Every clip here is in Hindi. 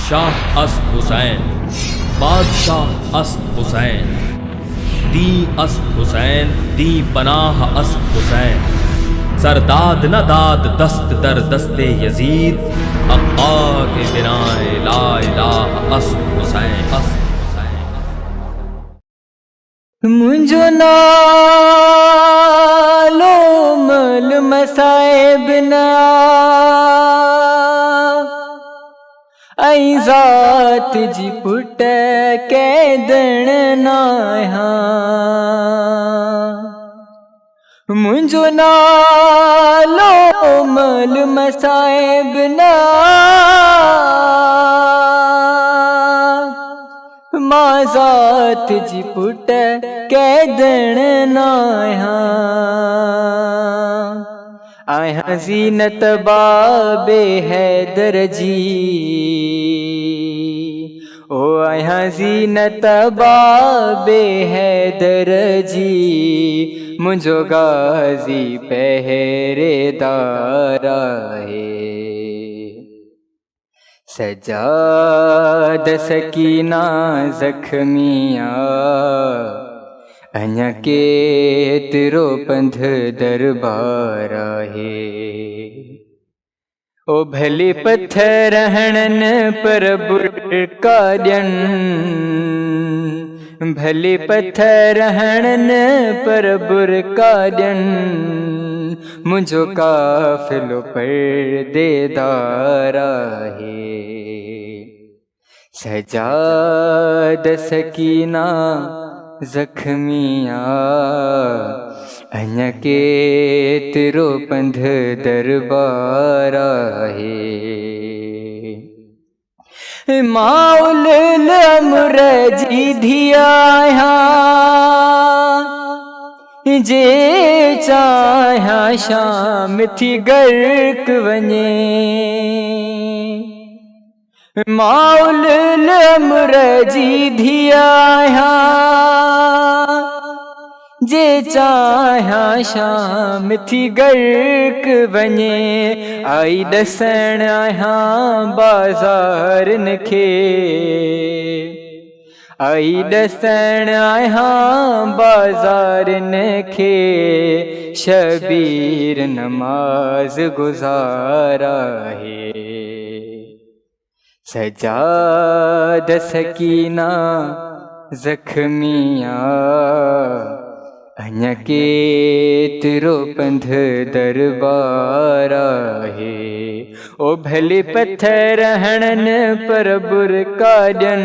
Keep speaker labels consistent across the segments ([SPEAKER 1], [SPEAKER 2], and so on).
[SPEAKER 1] शाह अस्त हुसैन, बादशाह अस्त हुसैन, दी अस्त हुसैन, दी पनाह अस्त हुसैन, सरदाद न दाद दस्त दर दस्ते यजीद, अक्का के बिनाए ला इलाह अस्त हुसैन, अस्त हुसैन।
[SPEAKER 2] मुझो नालो मल मसाइब ना आई ज़ात जी पुट कैदण नाहा मुझो नालो मल मसाइब ना माज़ात जी पुट कैदण नाहा आया ज़ीनत बाबे हैदर जी ओ आया ज़ीनत बाबे हैदर जी मुझो गाज़ी पहरेदार है सजाद सकीना ज़ख्मिया अञा केतिरो पंध दरबार है ओ भले पत्थर हणन पर बुरका ॾियन भले पत्थर हणन पर बुरका ॾियन मुझो काफ़िलो पर्देदार है सजाद सकीना ज़ख्मिया अञा केतिरो पंध दरबार है माउल अमर जी धिया जे चाहा शाम थी गर्क वञे माउल अमर जी धिया जे चाहा शाम थी गर्क वञे आई ॾसण आहियां बाज़ारन खे आई ॾसण आहियां बाज़ारन खे शबीर नमाज गुज़ारा है सजाद सकीना ज़ख्मिया अञा केतिरो पंध दरबार है ओ भले पत्थर हणन पर बुरका ॾियन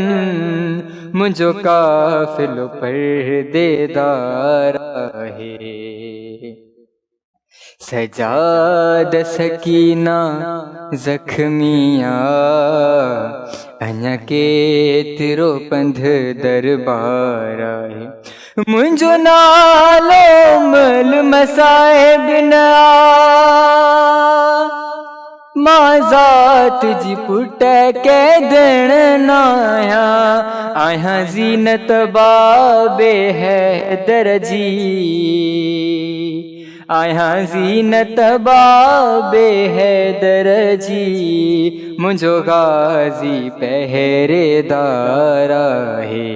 [SPEAKER 2] मुझो काफ़िलो पर्देदार है सजाद सकीना ज़ख्मिया अञा केतिरो पंध दरबार है मुझो नालो मल मसाइब ना माज़ात जी पुट कैदण नाया आया ज़ीनत बाबे हैदर जी आया ज़ीनत बाबे हैदर जी मुझो गाज़ी पहरेदार है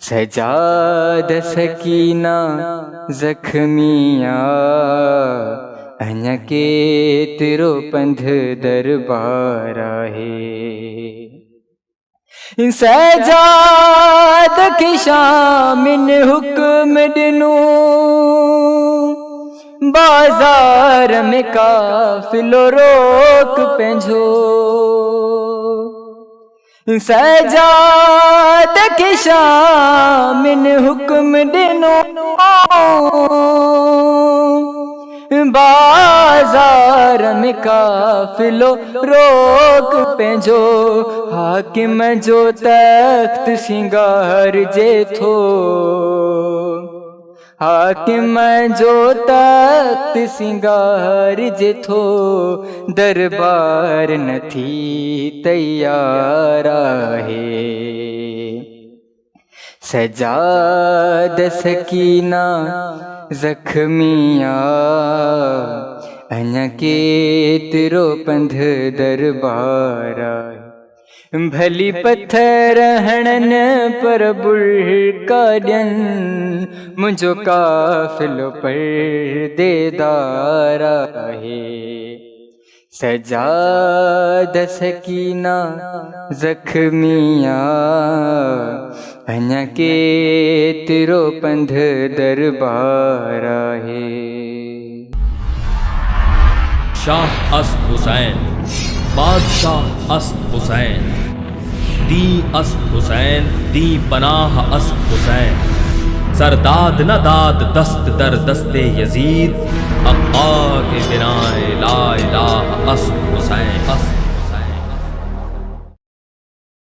[SPEAKER 2] सजाद सकीना ज़ख्मिया अञा केतिरो पंध दरबार है सजाद खे शामिन हुक्म ॾिनो बाज़ार में काफ़िलो रोक पंहिंजो सजाद खे शामिन हुक्म ॾिनो बाज़ार में काफ़िलो रोक पंहिंजो हाकिम जो तख्त सिंगार जे थो हाकिम जो तख्त सिंगार जे थो दरबार न थी तैयार है सजाद सकीना ज़ख्मिया अञा केतिरो पंध दरबार भली पत्थर हणन पर बुड़काड्यन मुझो काफिलो पर देदारा है सजाद सकीना जख्मिया अञा के तिरो पंध दरबारा है।
[SPEAKER 1] शाह अस्त हुसैन बादशाह अस्त हुसैन दी अस्त हुसैन दी पनाह अस्त हुसैन सरदाद न दाद दस्त दर दस्ते यजीद अक्का के बिनाए ला इलाह अस्त हुसैन अस्त